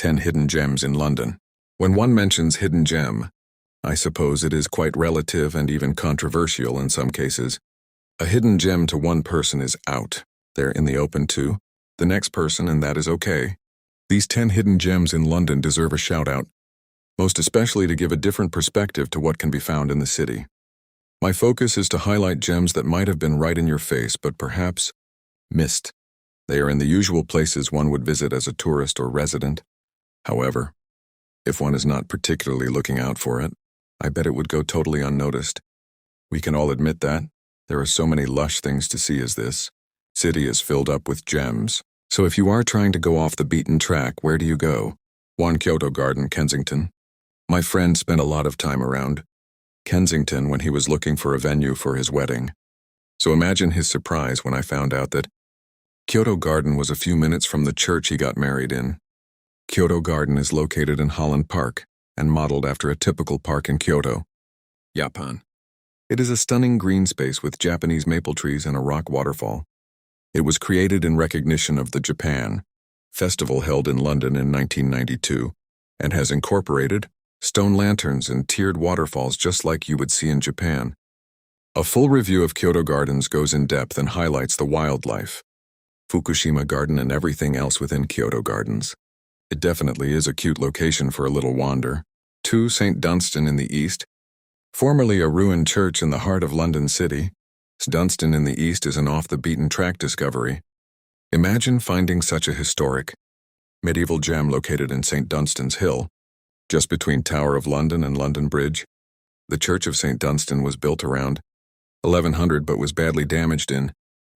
10 Hidden Gems in London. When one mentions hidden gem, I suppose it is quite relative and even controversial in some cases. A hidden gem to one person is out. They're in the open to the next person, and that is okay. These 10 hidden gems in London deserve a shout-out, most especially to give a different perspective to what can be found in the city. My focus is to highlight gems that might have been right in your face, but perhaps missed. They are in the usual places one would visit as a tourist or resident. However, if one is not particularly looking out for it, I bet it would go totally unnoticed. We can all admit that. There are so many lush things to see as this city is filled up with gems. So if you are trying to go off the beaten track, where do you go? 1 Kyoto Garden, Kensington. My friend spent a lot of time around Kensington when he was looking for a venue for his wedding. So imagine his surprise when I found out that Kyoto Garden was a few minutes from the church he got married in. Kyoto Garden is located in Holland Park and modeled after a typical park in Kyoto, Japan. It is a stunning green space with Japanese maple trees and a rock waterfall. It was created in recognition of the Japan Festival held in London in 1992 and has incorporated stone lanterns and tiered waterfalls just like you would see in Japan. A full review of Kyoto Gardens goes in depth and highlights the wildlife, Fukushima Garden, and everything else within Kyoto Gardens. It definitely is a cute location for a little wander. 2 St. Dunstan in the east. Formerly a ruined church in the heart of London City, Dunstan in the east is an off-the-beaten-track discovery. Imagine finding such a historic, medieval gem located in St. Dunstan's Hill, just between Tower of London and London Bridge. The Church of St. Dunstan was built around 1100 but was badly damaged in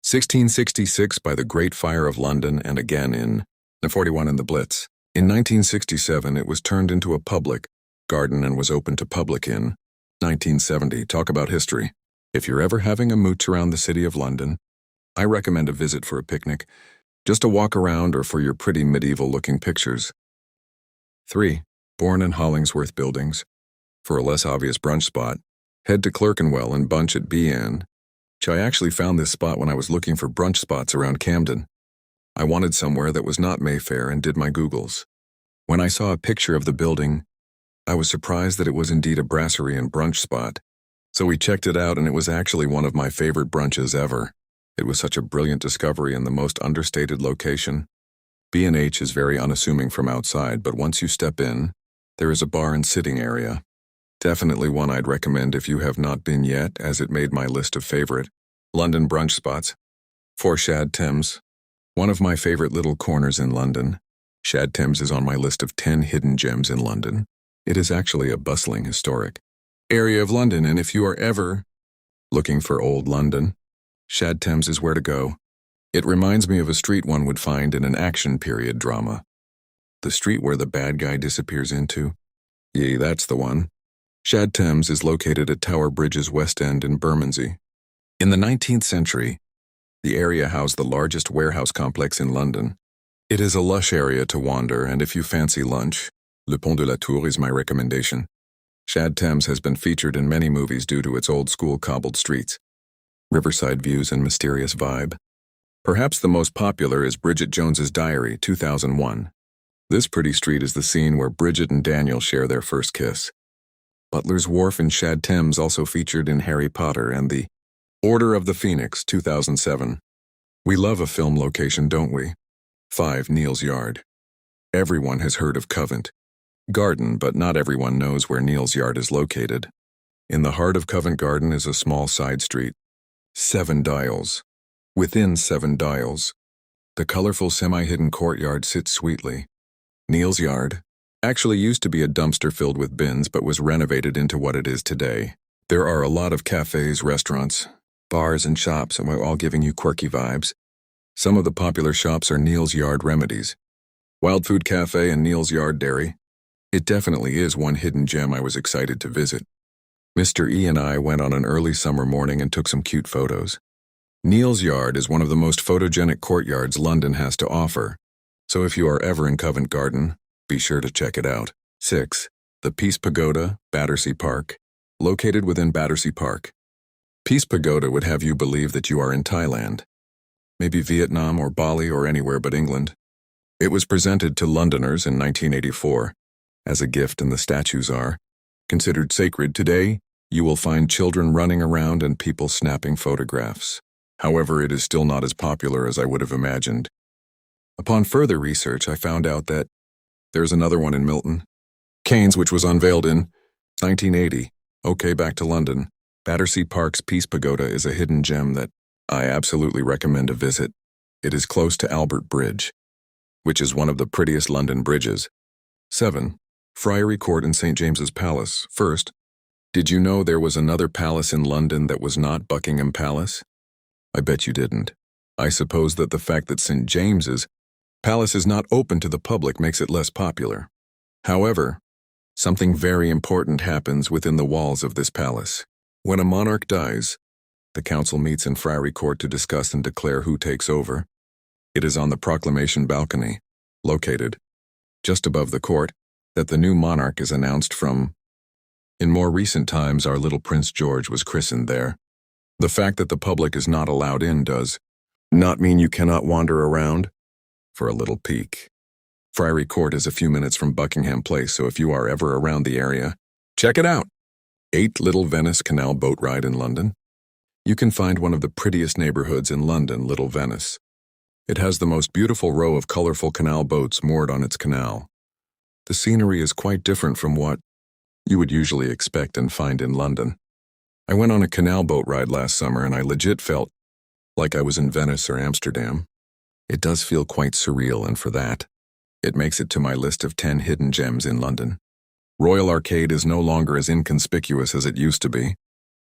1666 by the Great Fire of London and again in 41 in the Blitz. In 1967, it was turned into a public garden and was open to public in 1970. Talk about history. If you're ever having a mooch around the City of London, I recommend a visit for a picnic, just a walk around, or for your pretty medieval-looking pictures. 3. Bourne and Hollingsworth Buildings. For a less obvious brunch spot, head to Clerkenwell and Bunch at B.N. I actually found this spot when I was looking for brunch spots around Camden. I wanted somewhere that was not Mayfair and did my Googles. When I saw a picture of the building, I was surprised that it was indeed a brasserie and brunch spot. So we checked it out, and it was actually one of my favorite brunches ever. It was such a brilliant discovery in the most understated location. B&H is very unassuming from outside, but once you step in, there is a bar and sitting area. Definitely one I'd recommend if you have not been yet, as it made my list of favorite London brunch spots. 4 Shad Thames. One of my favorite little corners in London. Shad Thames is on my list of 10 hidden gems in London. It is actually a bustling, historic area of London, and if you are ever looking for old London, Shad Thames is where to go. It reminds me of a street one would find in an action period drama. The street where the bad guy disappears into? Yeah, that's the one. Shad Thames is located at Tower Bridge's West End in Bermondsey. In the 19th century, the area housed the largest warehouse complex in London. It is a lush area to wander, and if you fancy lunch, Le Pont de la Tour is my recommendation. Shad Thames has been featured in many movies due to its old-school cobbled streets, riverside views, and mysterious vibe. Perhaps the most popular is Bridget Jones's Diary, 2001. This pretty street is the scene where Bridget and Daniel share their first kiss. Butler's Wharf in Shad Thames also featured in Harry Potter and the Order of the Phoenix, 2007. We love a film location, don't we? 5 Neal's Yard. Everyone has heard of Covent Garden, but not everyone knows where Neal's Yard is located. In the heart of Covent Garden is a small side street, 7 Dials. Within 7 Dials, the colorful semi-hidden courtyard sits sweetly. Neal's Yard actually used to be a dumpster filled with bins but was renovated into what it is today. There are a lot of cafes, restaurants, bars, and shops, and we're all giving you quirky vibes. Some of the popular shops are Neal's Yard Remedies, Wild Food Cafe, and Neal's Yard Dairy. It definitely is one hidden gem I was excited to visit. Mr. E and I went on an early summer morning and took some cute photos. Neal's Yard is one of the most photogenic courtyards London has to offer, so if you are ever in Covent Garden, be sure to check it out. 6. The Peace Pagoda, Battersea Park. Located within Battersea Park, Peace Pagoda would have you believe that you are in Thailand, maybe Vietnam or Bali or anywhere but England. It was presented to Londoners in 1984 as a gift, and the statues are considered sacred. Today, you will find children running around and people snapping photographs. However, it is still not as popular as I would have imagined. Upon further research, I found out that there's another one in Milton Keynes, which was unveiled in 1980. Okay, back to London. Battersea Park's Peace Pagoda is a hidden gem that I absolutely recommend a visit. It is close to Albert Bridge, which is one of the prettiest London bridges. 7. Friary Court and St. James's Palace. First, did you know there was another palace in London that was not Buckingham Palace? I bet you didn't. I suppose that the fact that St. James's Palace is not open to the public makes it less popular. However, something very important happens within the walls of this palace. When a monarch dies, the council meets in Friary Court to discuss and declare who takes over. It is on the proclamation balcony, located just above the court, that the new monarch is announced from. In more recent times, our little Prince George was christened there. The fact that the public is not allowed in does not mean you cannot wander around for a little peek. Friary Court is a few minutes from Buckingham Place, so if you are ever around the area, check it out. 8 Little Venice Canal Boat Ride in London. You can find one of the prettiest neighborhoods in London, Little Venice. It has the most beautiful row of colorful canal boats moored on its canal. The scenery is quite different from what you would usually expect and find in London. I went on a canal boat ride last summer and I legit felt like I was in Venice or Amsterdam. It does feel quite surreal, and for that, it makes it to my list of 10 hidden gems in London. Royal Arcade is no longer as inconspicuous as it used to be.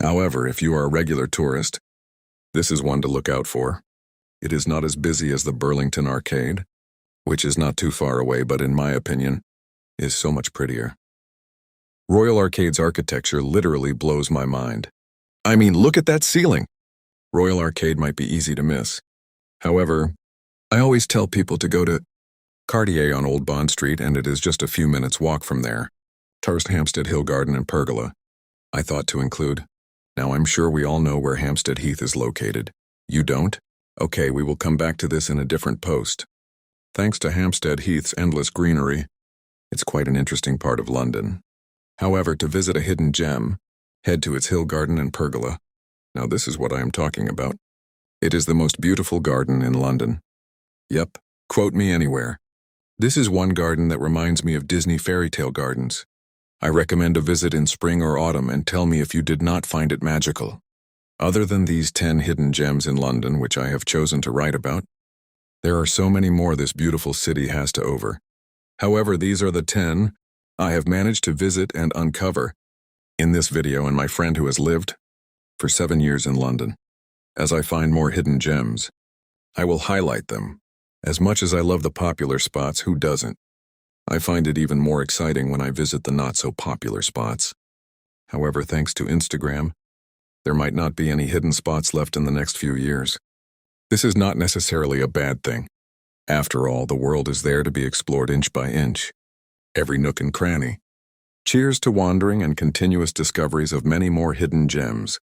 However, if you are a regular tourist, this is one to look out for. It is not as busy as the Burlington Arcade, which is not too far away, but in my opinion, is so much prettier. Royal Arcade's architecture literally blows my mind. I mean, look at that ceiling! Royal Arcade might be easy to miss. However, I always tell people to go to Cartier on Old Bond Street, and it is just a few minutes walk from there. Turst, Hampstead Hill Garden and Pergola. I thought to include. Now I'm sure we all know where Hampstead Heath is located. You don't? Okay, we will come back to this in a different post. Thanks to Hampstead Heath's endless greenery, it's quite an interesting part of London. However, to visit a hidden gem, head to its hill garden and pergola. Now this is what I am talking about. It is the most beautiful garden in London. Yep, quote me anywhere. This is one garden that reminds me of Disney fairy tale gardens. I recommend a visit in spring or autumn, and tell me if you did not find it magical. Other than these 10 hidden gems in London, which I have chosen to write about, there are so many more this beautiful city has to offer. However, these are the 10 I have managed to visit and uncover in this video, and my friend who has lived for 7 years in London. As I find more hidden gems, I will highlight them. As much as I love the popular spots, who doesn't? I find it even more exciting when I visit the not-so-popular spots. However, thanks to Instagram, there might not be any hidden spots left in the next few years. This is not necessarily a bad thing. After all, the world is there to be explored inch by inch, every nook and cranny. Cheers to wandering and continuous discoveries of many more hidden gems.